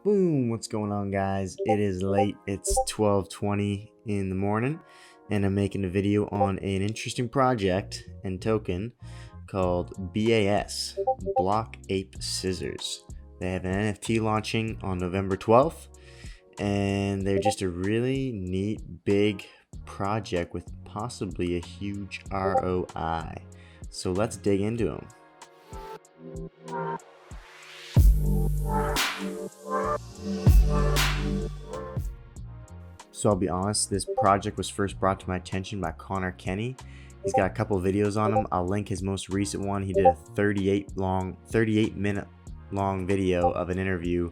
Boom, what's going on, guys? It is late. It's 12:20 in the morning, and I'm making a video on an interesting project and token called BAS, Block Ape Scissors. They have an NFT launching on November 12th, and they're just a really neat big project with possibly a huge ROI. So let's dig into them. So I'll be honest, this project was first brought to my attention by Conor Kenny. He's got a couple videos on him. I'll link his most recent one. He did a 38-minute long video of an interview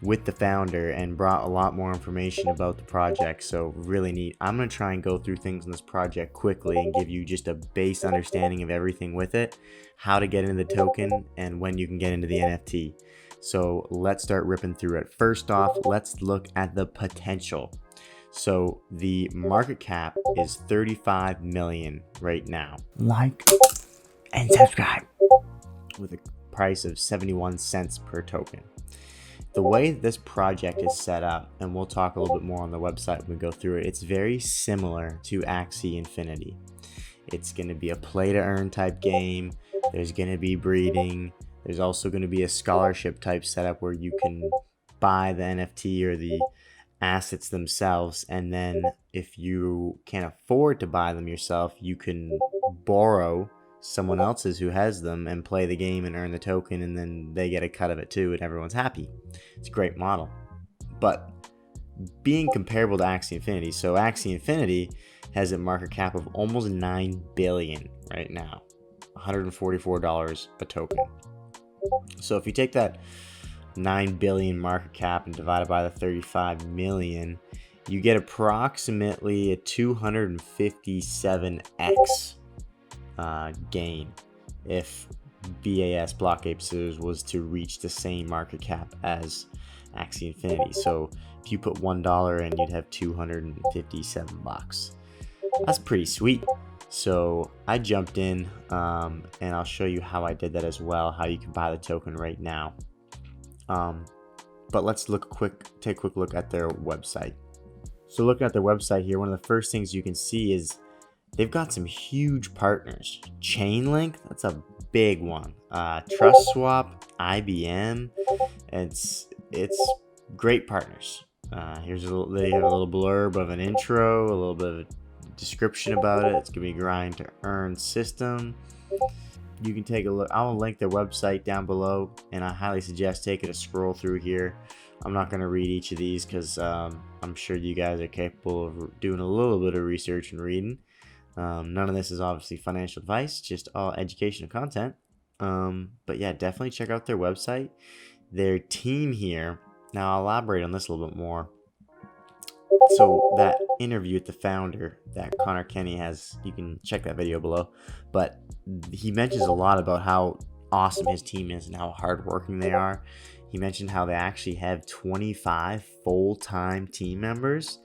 with the founder and brought a lot more information about the project. So really neat. I'm going to try and go through things in this project quickly and give you just a base understanding of everything with it, how to get into the token, and when you can get into the NFT. So let's start ripping through it. First off, let's look at the potential. So the market cap is 35 million right now. Like and subscribe, with a price of 71 cents per token. The way this project is set up, and we'll talk a little bit more on the website when we go through it, it's very similar to Axie Infinity. It's going to be a play to earn type game. There's going to be breeding. There's also going to be a scholarship type setup where you can buy the NFT or the assets themselves, and then if you can't afford to buy them yourself, you can borrow someone else's who has them and play the game and earn the token, and then they get a cut of it too, and everyone's happy. It's a great model. But being comparable to Axie Infinity, so Axie Infinity has a market cap of almost 9 billion right now, $144 a token. So if you take that 9 billion market cap and divided by the 35 million, you get approximately a 257x gain if BAS Block Ape Scissors was to reach the same market cap as Axie Infinity. So if you put $1 in, you'd have 257 bucks. That's pretty sweet. So I jumped in, and I'll show you how I did that as well, how you can buy the token right now. But let's take a quick look at their website. So looking at their website here, one of the first things you can see is they've got some huge partners. Chainlink, that's a big one. TrustSwap, IBM, it's great partners. They have a little blurb of an intro, a little bit of a description about it. It's gonna be a grind to earn system. You can take a look. I will link their website down below, and I highly suggest taking a scroll through here. I'm not going to read each of these because I'm sure you guys are capable of doing a little bit of research and reading. None of this is obviously financial advice, just all educational content. But yeah, definitely check out their website. Their team here, now I'll elaborate on this a little bit more. So that interview with the founder that Conor Kenny has, you can check that video below, but he mentions a lot about how awesome his team is and how hardworking they are. He mentioned how they actually have 25 full-time team members,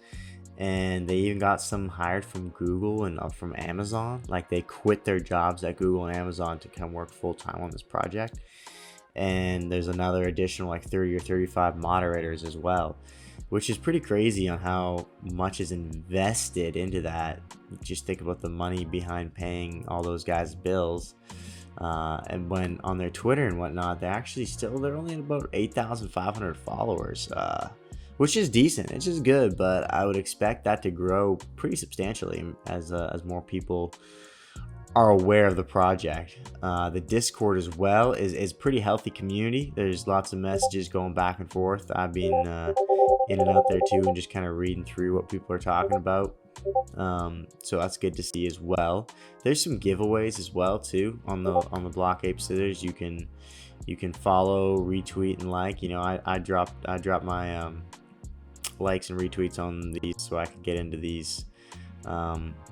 and they even got some hired from Google and from Amazon. Like, they quit their jobs at Google and Amazon to come work full-time on this project. And there's another additional like 30 or 35 moderators as well, which is pretty crazy on how much is invested into that. Just think about the money behind paying all those guys' bills. And when on their Twitter and whatnot, they're only at about 8,500 followers, which is decent. It's just good, but I would expect that to grow pretty substantially as more people are aware of the project. The Discord as well is pretty healthy community. There's lots of messages going back and forth. I've been in and out there too, and just kind of reading through what people are talking about. So that's good to see as well. There's some giveaways as well too on the Block Ape Scissors. You can follow, retweet, and like. You know, I dropped my likes and retweets on these so I could get into these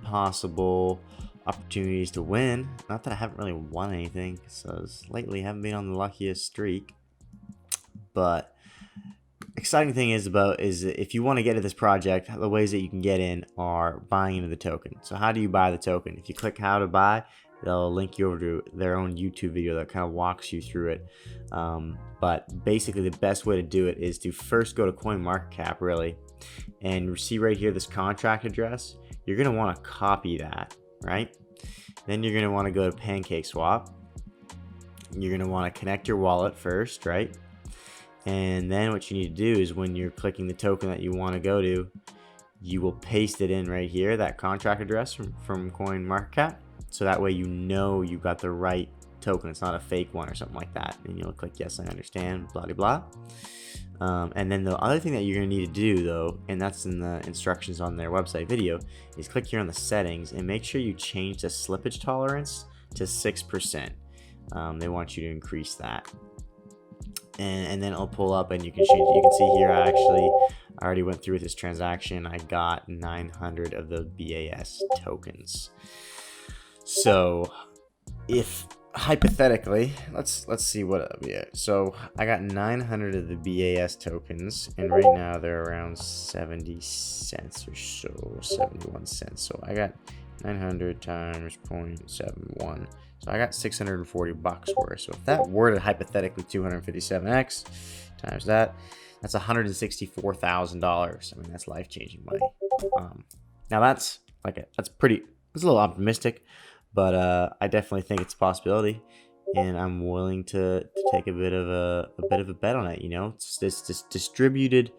possible opportunities to win. Not that I haven't really won anything, because lately I haven't been on the luckiest streak. But exciting thing is if you want to get to this project, the ways that you can get in are buying into the token. So how do you buy the token? If you click how to buy, they'll link you over to their own YouTube video that kind of walks you through it. But basically the best way to do it is to first go to CoinMarketCap, really, and you see right here this contract address. You're going to want to copy that, right? Then you're going to want to go to PancakeSwap. You're going to want to connect your wallet first, right? And then what you need to do is when you're clicking the token that you want to go to, you will paste it in right here, that contract address from CoinMarketCap. So that way you know you got the right token. It's not a fake one or something like that. And you'll click yes, I understand, blah, blah, blah. And then the other thing that you're going to need to do, though, and that's in the instructions on their website video, is click here on the settings and make sure you change the slippage tolerance to 6%. They want you to increase that. And then it'll pull up and you can change it. You can see here I already went through with this transaction. I got 900 of the BAS tokens. So if hypothetically, let's see what it'll be at. So I got 900 of the BAS tokens, and right now they're around 70 cents or so, 71 cents. So I got 900 times 0.71. So I got 640 bucks worth. So if that were to hypothetically 257x times that, that's $164,000. I mean, that's life-changing money. Now that's a little optimistic, but I definitely think it's a possibility, and I'm willing to take a bit of a bet on it. You know, it's just distributed,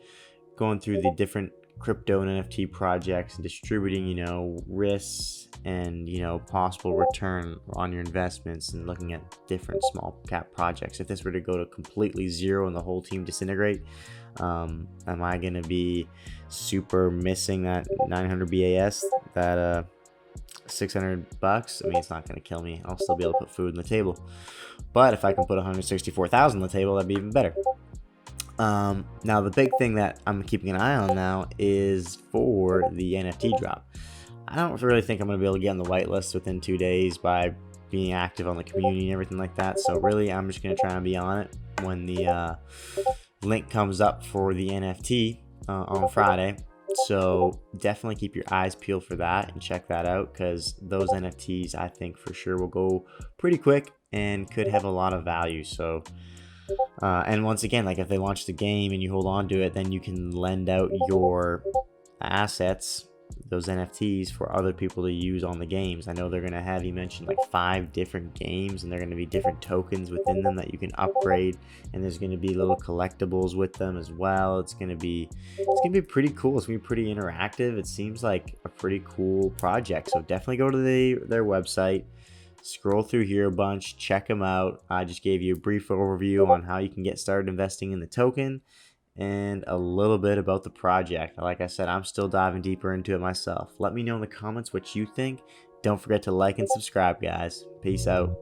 going through the different crypto and NFT projects and distributing, you know, risks and, you know, possible return on your investments, and looking at different small cap projects. If this were to go to completely zero and the whole team disintegrate, am I going to be super missing that 900 BAS, that 600 bucks? I mean, it's not going to kill me. I'll still be able to put food on the table. But if I can put 164,000 on the table, that'd be even better. Now the big thing that I'm keeping an eye on now is for the NFT drop. I don't really think I'm going to be able to get on the whitelist within 2 days by being active on the community and everything like that. So really, I'm just going to try and be on it when the link comes up for the NFT on Friday. So definitely keep your eyes peeled for that and check that out, because those NFTs I think for sure will go pretty quick and could have a lot of value. So and once again, like if they launch the game and you hold on to it, then you can lend out your assets, those NFTs, for other people to use on the games. I know they're going to have, you mentioned, like 5 different games, and they're going to be different tokens within them that you can upgrade, and there's going to be little collectibles with them as well. It's going to be pretty cool. It's going to be pretty interactive. It seems like a pretty cool project. So definitely go to their website, scroll through here a bunch, check them out. I just gave you a brief overview on how you can get started investing in the token and a little bit about the project. Like I said, I'm still diving deeper into it myself. Let me know in the comments what you think. Don't forget to like and subscribe, guys. Peace out.